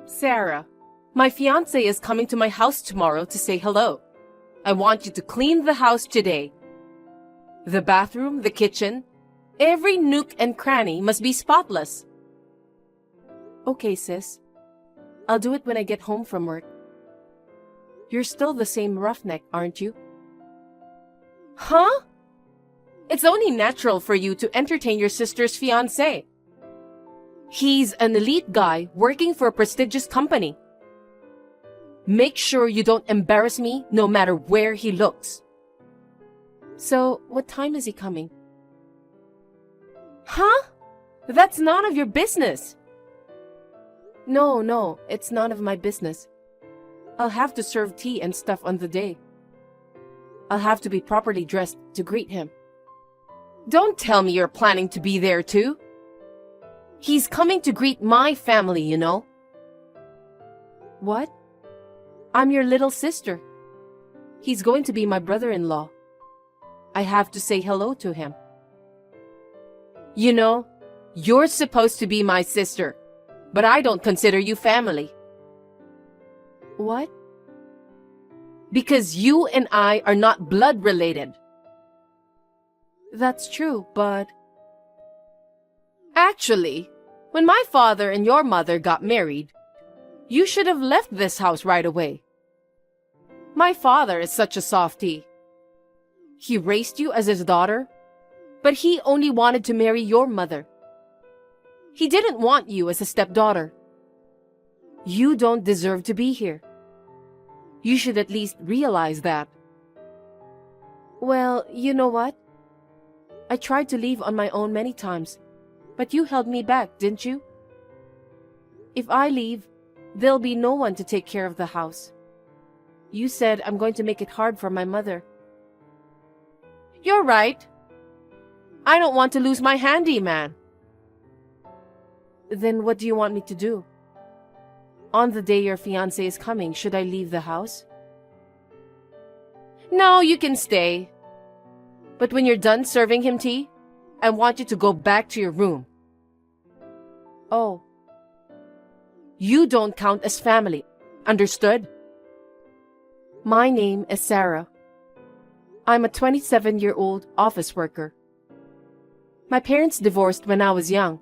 Sarah, my fiancé is coming to my house tomorrow to say hello. I want you to clean the house today. The bathroom, the kitchen, every nook and cranny must be spotless. Okay, sis. I'll do it when I get home from work. You're still the same roughneck, aren't you? Huh? It's only natural for you to entertain your sister's fiancé. He's an elite guy working for a prestigious company. Make sure you don't embarrass me no matter where he looks. So, what time is he coming? Huh? That's none of your business. No, it's none of my business. I'll have to serve tea and stuff on the day. I'll have to be properly dressed to greet him. Don't tell me you're planning to be there too. He's coming to greet my family, you know. What? I'm your little sister. He's going to be my brother-in-law. I have to say hello to him. You know, you're supposed to be my sister, but I don't consider you family. What? Because you and I are not blood related. That's true, but... Actually, when my father and your mother got married, you should have left this house right away. My father is such a softie. He raised you as his daughter, but he only wanted to marry your mother. He didn't want you as a stepdaughter. You don't deserve to be here. You should at least realize that. Well, you know what? I tried to leave on my own many times, but you held me back, didn't you? If I leave, there'll be no one to take care of the house. You said I'm going to make it hard for my mother. You're right. I don't want to lose my handyman. Then what do you want me to do? On the day your fiancé is coming, should I leave the house? No, you can stay. But when you're done serving him tea, I want you to go back to your room. Oh. You don't count as family. Understood? My name is Sarah. I'm a 27-year-old office worker. My parents divorced when I was young.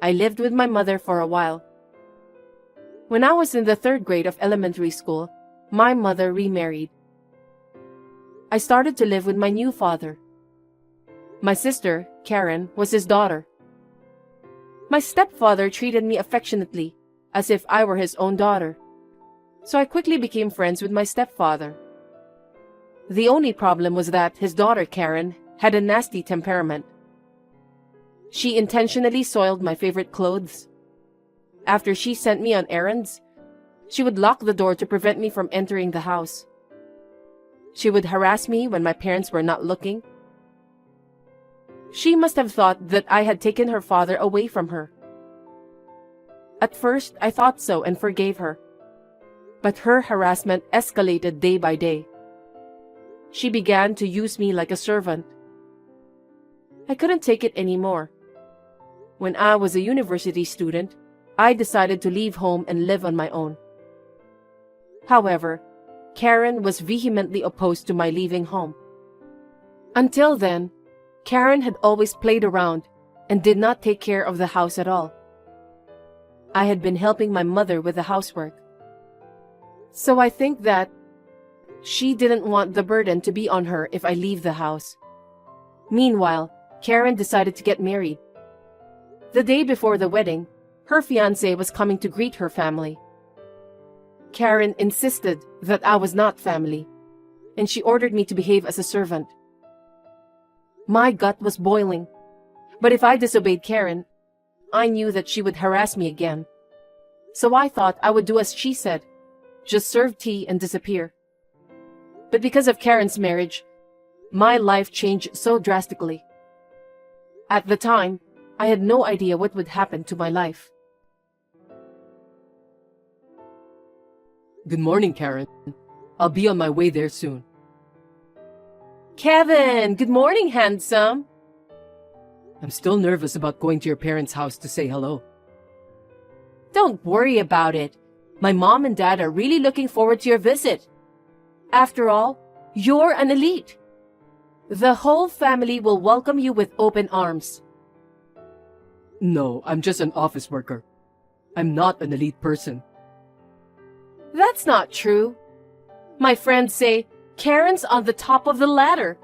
I lived with my mother for a while. When I was in the 3rd grade of elementary school, my mother remarried. I started to live with my new father. My sister, Karen, was his daughter. My stepfather treated me affectionately, as if I were his own daughter. So I quickly became friends with my stepfather. The only problem was that his daughter, Karen, had a nasty temperament. She intentionally soiled my favorite clothes. After she sent me on errands, she would lock the door to prevent me from entering the house. She would harass me when my parents were not looking. She must have thought that I had taken her father away from her. At first, I thought so and forgave her. But her harassment escalated day by day. She began to use me like a servant. I couldn't take it anymore. When I was a university student, I decided to leave home and live on my own. However, Karen was vehemently opposed to my leaving home. Until then, Karen had always played around and did not take care of the house at all. I had been helping my mother with the housework. So I think that she didn't want the burden to be on her if I leave the house. Meanwhile, Karen decided to get married. The day before the wedding, her fiancé was coming to greet her family. Karen insisted that I was not family, and she ordered me to behave as a servant. My gut was boiling, but if I disobeyed Karen, I knew that she would harass me again. So I thought I would do as she said, just serve tea and disappear. But because of Karen's marriage, my life changed so drastically. At the time, I had no idea what would happen to my life. Good morning, Karen. I'll be on my way there soon. Kevin, good morning, handsome. I'm still nervous about going to your parents' house to say hello. Don't worry about it. My mom and dad are really looking forward to your visit. After all, you're an elite. The whole family will welcome you with open arms. No, I'm just an office worker. I'm not an elite person. That's not true. My friends say, Karen's on the top of the ladder.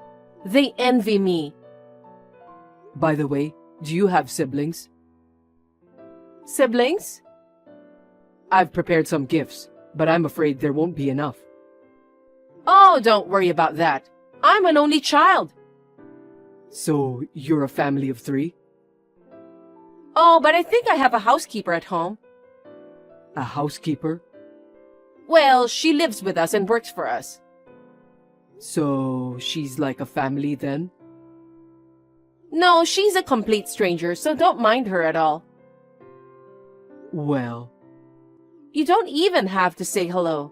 They envy me. By the way, do you have siblings? Siblings? I've prepared some gifts, but I'm afraid there won't be enough. Oh, don't worry about that. I'm an only child. So, you're a family of 3? Oh, but I think I have a housekeeper at home. A housekeeper? Well, she lives with us and works for us. So, she's like a family then? No, she's a complete stranger, so don't mind her at all. Well, You don't even have to say hello.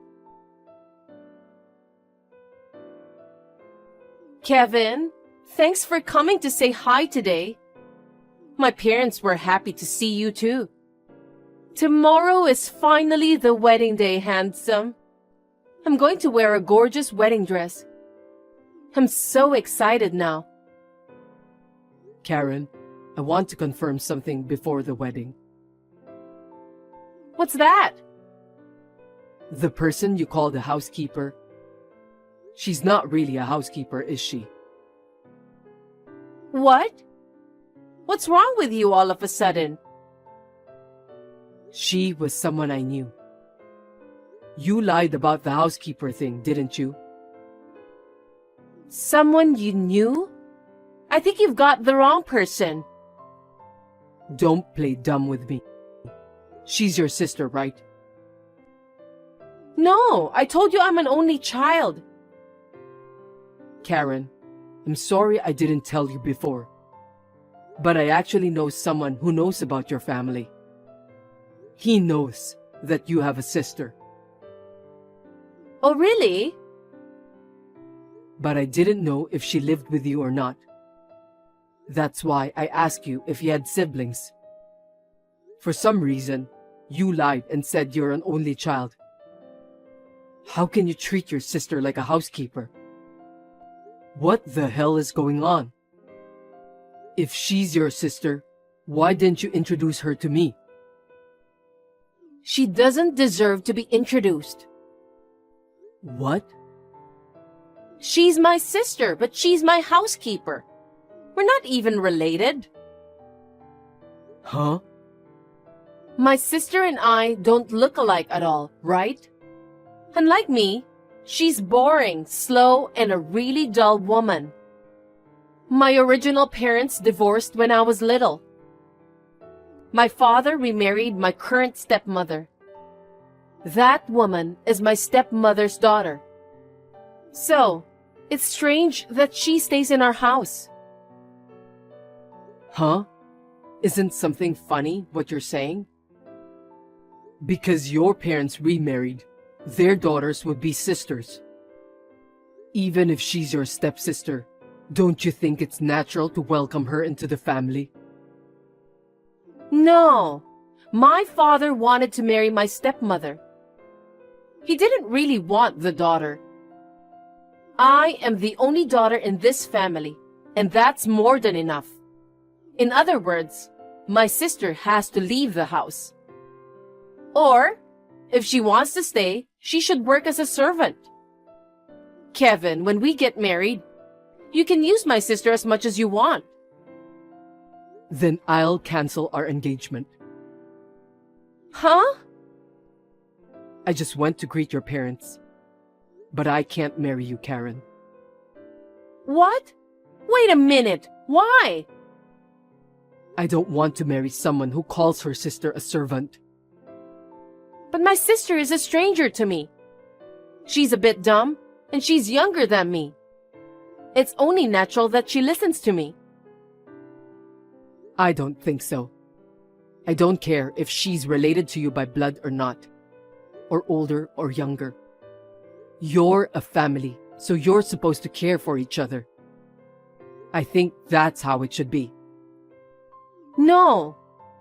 Kevin, thanks for coming to say hi today. My parents were happy to see you too. Tomorrow is finally the wedding day, handsome. I'm going to wear a gorgeous wedding dress. I'm so excited now. Karen, I want to confirm something before the wedding. What's that? The person you call the housekeeper, she's not really a housekeeper, is she? What? What's wrong with you all of a sudden? She was someone I knew. You lied about the housekeeper thing, didn't you? Someone you knew? I think you've got the wrong person. Don't play dumb with me. She's your sister, right? No, I told you I'm an only child. Karen, I'm sorry I didn't tell you before. But I actually know someone who knows about your family. He knows that you have a sister. Oh, really? But I didn't know if she lived with you or not. That's why I asked you if you had siblings. For some reason, you lied and said you're an only child. How can you treat your sister like a housekeeper? What the hell is going on? If she's your sister, why didn't you introduce her to me? She doesn't deserve to be introduced. What? She's my sister, but she's my housekeeper. We're not even related. Huh? My sister and I don't look alike at all, right? Unlike me, she's boring, slow, and a really dull woman. My original parents divorced when I was little. My father remarried my current stepmother. That woman is my stepmother's daughter. So, it's strange that she stays in our house. Huh? Isn't something funny what you're saying? Because your parents remarried, their daughters would be sisters. Even if she's your stepsister, don't you think it's natural to welcome her into the family? No, my father wanted to marry my stepmother. He didn't really want the daughter. I am the only daughter in this family, and that's more than enough. In other words, my sister has to leave the house. Or, if she wants to stay, she should work as a servant. Kevin, when we get married, you can use my sister as much as you want. Then I'll cancel our engagement. Huh? I just went to greet your parents. But I can't marry you, Karen. What? Wait a minute. Why? I don't want to marry someone who calls her sister a servant. But my sister is a stranger to me. She's a bit dumb, and she's younger than me. It's only natural that she listens to me. I don't think so. I don't care if she's related to you by blood or not, or older or younger. You're a family, so you're supposed to care for each other. I think that's how it should be. No,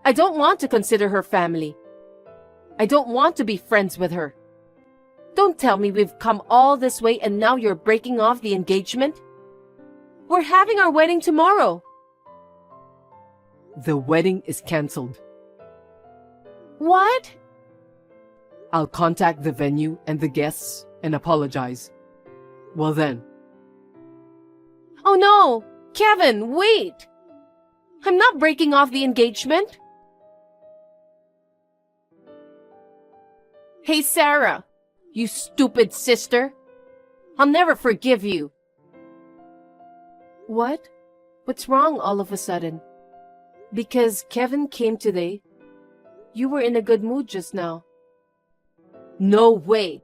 I don't want to consider her family. I don't want to be friends with her. Don't tell me we've come all this way and now you're breaking off the engagement. We're having our wedding tomorrow. The wedding is cancelled. What? I'll contact the venue and the guests and apologize. Well then, Oh no! Kevin, wait! I'm not breaking off the engagement. Hey, Sarah, you stupid sister. I'll never forgive you. What? What's wrong all of a sudden? Because Kevin came today, you were in a good mood just now. No way.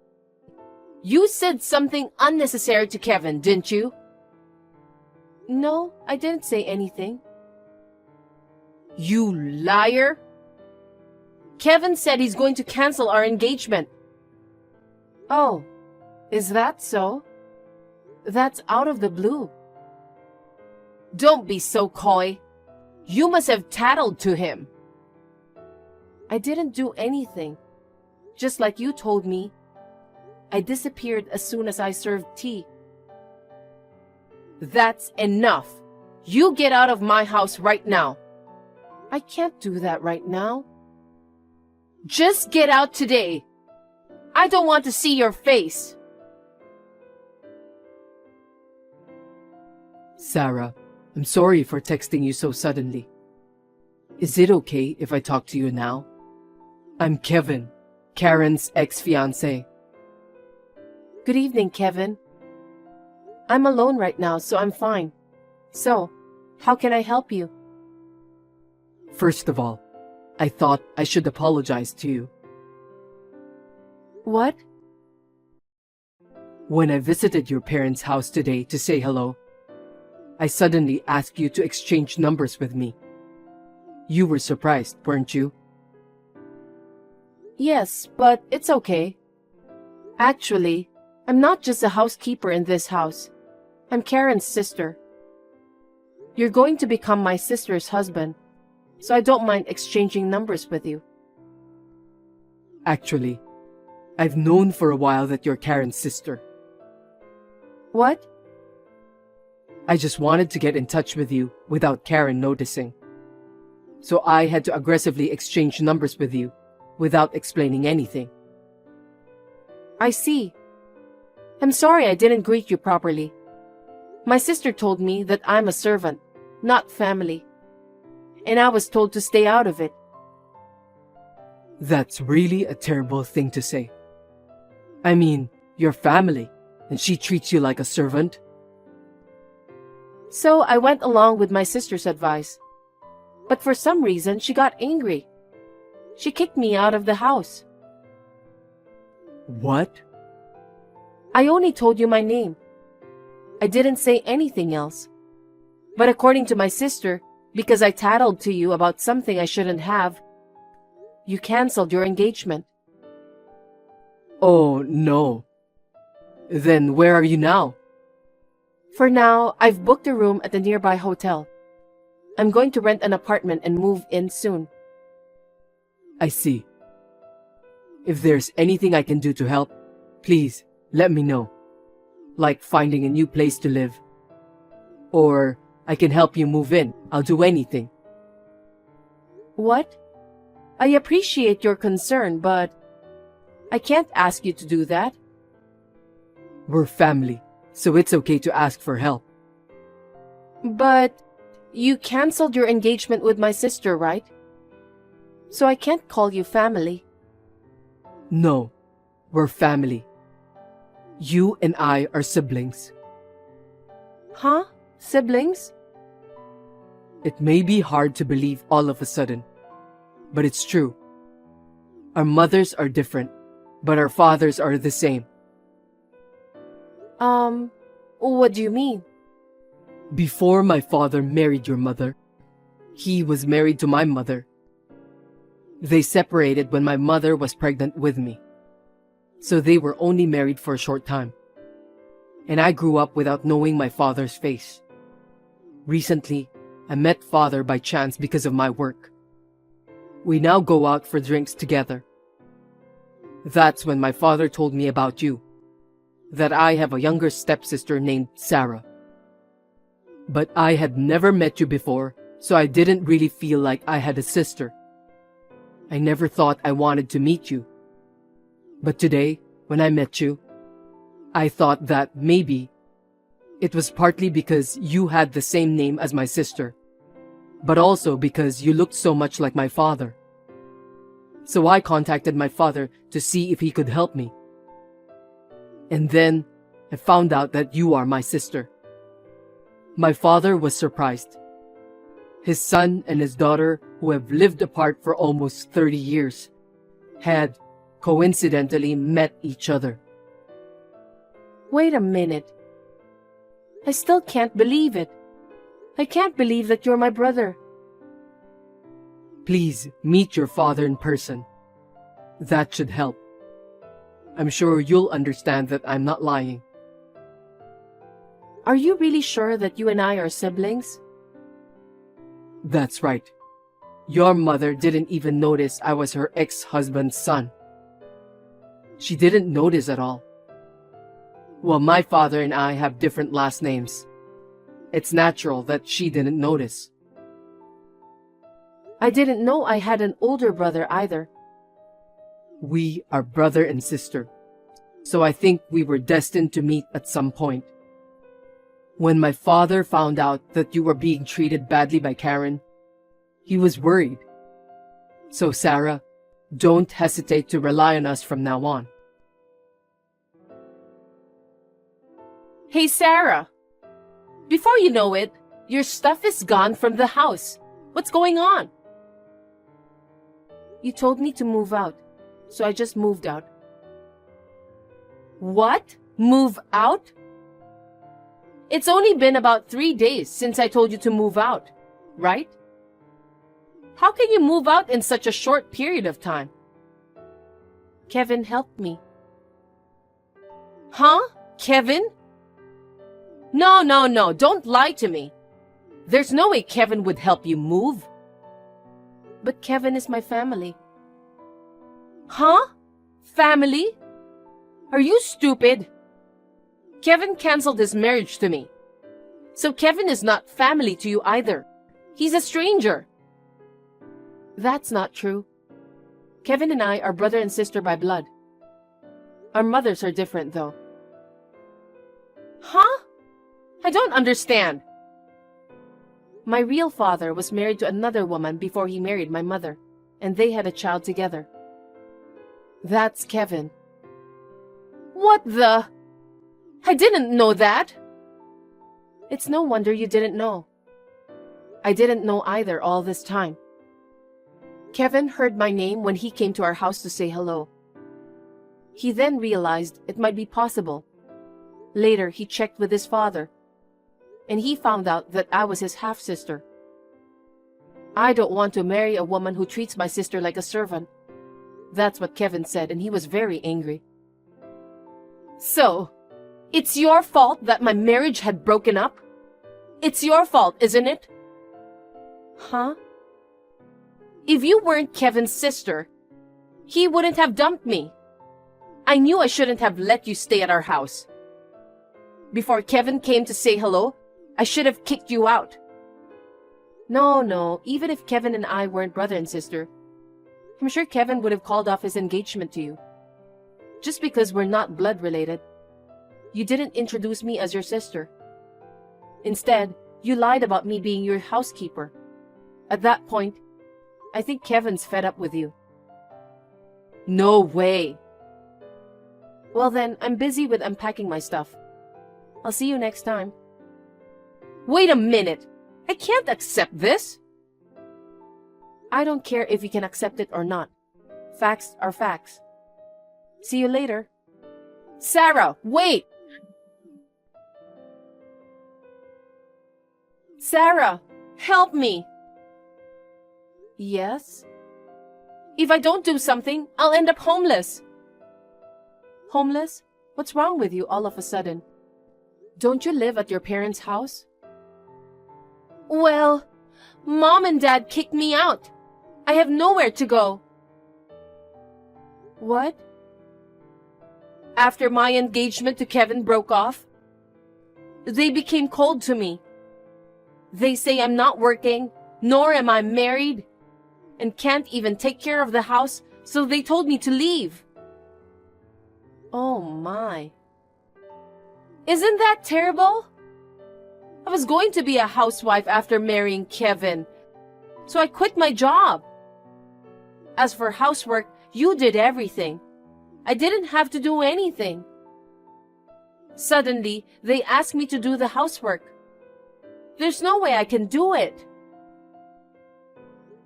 You said something unnecessary to Kevin, didn't you? No, I didn't say anything. You liar! Kevin said he's going to cancel our engagement. Oh, is that so? That's out of the blue. Don't be so coy. You must have tattled to him. I didn't do anything. Just like you told me. I disappeared as soon as I served tea. That's enough. You get out of my house right now. I can't do that right now. Just get out today. I don't want to see your face. Sarah, I'm sorry for texting you so suddenly. Is it okay if I talk to you now? I'm Kevin, Karen's ex-fiancé. Good evening, Kevin. I'm alone right now, so I'm fine. So, how can I help you? First of all, I thought I should apologize to you. What? When I visited your parents' house today to say hello, I suddenly asked you to exchange numbers with me. You were surprised, weren't you? Yes, but it's okay. Actually, I'm not just a housekeeper in this house. I'm Karen's sister. You're going to become my sister's husband, so I don't mind exchanging numbers with you. Actually, I've known for a while that you're Karen's sister. What? I just wanted to get in touch with you without Karen noticing. So I had to aggressively exchange numbers with you without explaining anything. I see. I'm sorry I didn't greet you properly. My sister told me that I'm a servant, not family. And I was told to stay out of it. That's really a terrible thing to say. I mean, you're family, and she treats you like a servant. So I went along with my sister's advice. But for some reason, she got angry. She kicked me out of the house. What? I only told you my name. I didn't say anything else. But according to my sister, because I tattled to you about something I shouldn't have, you canceled your engagement. Oh, no. Then where are you now? For now, I've booked a room at a nearby hotel. I'm going to rent an apartment and move in soon. I see. If there's anything I can do to help, please let me know. Like finding a new place to live. Or I can help you move in. I'll do anything. What? I appreciate your concern, but I can't ask you to do that. We're family, so it's okay to ask for help. But you canceled your engagement with my sister, right? So I can't call you family. No, we're family. You and I are siblings. Huh? Siblings? It may be hard to believe all of a sudden, but it's true. Our mothers are different, but our fathers are the same. What do you mean? Before my father married your mother, he was married to my mother. They separated when my mother was pregnant with me. So they were only married for a short time. And I grew up without knowing my father's face. Recently, I met father by chance because of my work. We now go out for drinks together. That's when my father told me about you, that I have a younger stepsister named Sarah. But I had never met you before, so I didn't really feel like I had a sister. I never thought I wanted to meet you. But today, when I met you, I thought that maybe it was partly because you had the same name as my sister, but also because you looked so much like my father. So I contacted my father to see if he could help me. And then I found out that you are my sister. My father was surprised. His son and his daughter, who have lived apart for almost 30 years, had coincidentally met each other. Wait a minute. I still can't believe it. I can't believe that you're my brother. Please meet your father in person. That should help. I'm sure you'll understand that I'm not lying. Are you really sure that you and I are siblings? That's right. Your mother didn't even notice I was her ex-husband's son. She didn't notice at all. Well, my father and I have different last names. It's natural that she didn't notice. I didn't know I had an older brother either. We are brother and sister, so I think we were destined to meet at some point. When my father found out that you were being treated badly by Karen, he was worried. So Sarah, don't hesitate to rely on us from now on. Hey, Sarah. Before you know it, your stuff is gone from the house. What's going on? You told me to move out, so I just moved out. What? Move out? It's only been about 3 days since I told you to move out, right? How can you move out in such a short period of time? Kevin helped me. Huh? Kevin? No, don't lie to me. There's no way Kevin would help you move. But Kevin is my family. Huh? Family? Are you stupid? Kevin canceled his marriage to me. So Kevin is not family to you either. He's a stranger. That's not true. Kevin and I are brother and sister by blood. Our mothers are different though. Huh? I don't understand. My real father was married to another woman before he married my mother, and they had a child together. That's Kevin. What the? I didn't know that. It's no wonder you didn't know. I didn't know either all this time. Kevin heard my name when he came to our house to say hello. He then realized it might be possible. Later, he checked with his father, and he found out that I was his half-sister. I don't want to marry a woman who treats my sister like a servant. That's what Kevin said, and he was very angry. So, it's your fault that my marriage had broken up? It's your fault, isn't it? Huh? If you weren't Kevin's sister, he wouldn't have dumped me. I knew I shouldn't have let you stay at our house. Before Kevin came to say hello, I should have kicked you out. No, even if Kevin and I weren't brother and sister, I'm sure Kevin would have called off his engagement to you. Just because we're not blood related. You didn't introduce me as your sister. Instead, you lied about me being your housekeeper. At that point, I think Kevin's fed up with you. No way. Well then, I'm busy with unpacking my stuff. I'll see you next time. Wait a minute! I can't accept this! I don't care if you can accept it or not. Facts are facts. See you later. Sarah, wait! Sarah, help me! Yes? If I don't do something, I'll end up homeless. Homeless? What's wrong with you all of a sudden? Don't you live at your parents' house? Well, Mom and Dad kicked me out. I have nowhere to go. What? After my engagement to Kevin broke off, they became cold to me. They say I'm not working, nor am I married, and can't even take care of the house, so they told me to leave. Oh my. Isn't that terrible? I was going to be a housewife after marrying Kevin, so I quit my job. As for housework, you did everything. I didn't have to do anything. Suddenly, they asked me to do the housework. There's no way I can do it.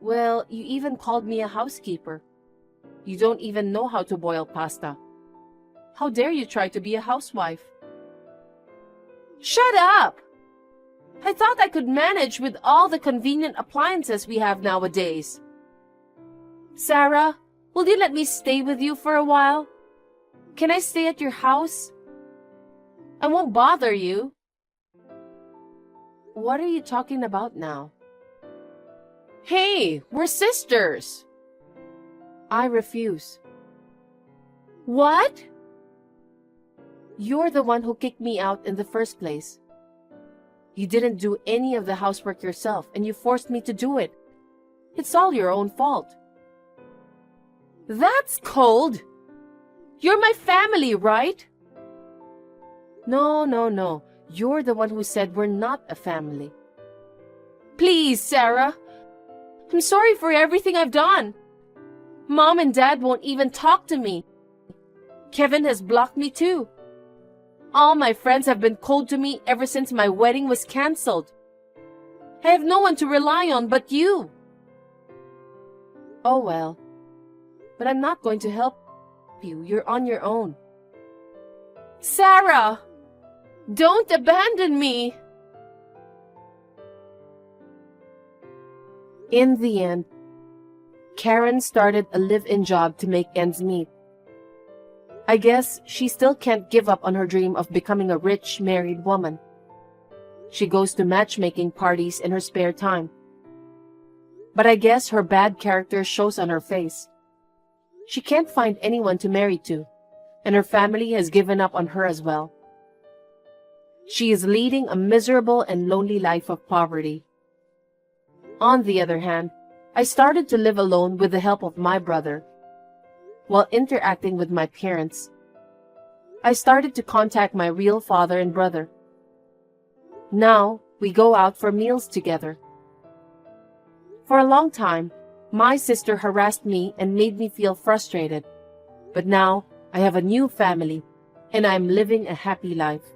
Well, you even called me a housekeeper. You don't even know how to boil pasta. How dare you try to be a housewife? Shut up! I thought I could manage with all the convenient appliances we have nowadays. Sarah, will you let me stay with you for a while? Can I stay at your house? I won't bother you. What are you talking about now? Hey, we're sisters. I refuse. What? You're the one who kicked me out in the first place. You didn't do any of the housework yourself, and you forced me to do it. It's all your own fault. That's cold. You're my family, right? No. You're the one who said we're not a family. Please, Sarah. I'm sorry for everything I've done. Mom and Dad won't even talk to me. Kevin has blocked me too. All my friends have been cold to me ever since my wedding was canceled. I have no one to rely on but you. Oh well. But I'm not going to help you. You're on your own. Sarah! Don't abandon me! In the end, Karen started a live-in job to make ends meet. I guess she still can't give up on her dream of becoming a rich, married woman. She goes to matchmaking parties in her spare time. But I guess her bad character shows on her face. She can't find anyone to marry to, and her family has given up on her as well. She is leading a miserable and lonely life of poverty. On the other hand, I started to live alone with the help of my brother. While interacting with my parents, I started to contact my real father and brother. Now, we go out for meals together. For a long time, my sister harassed me and made me feel frustrated. But now, I have a new family, and I am living a happy life.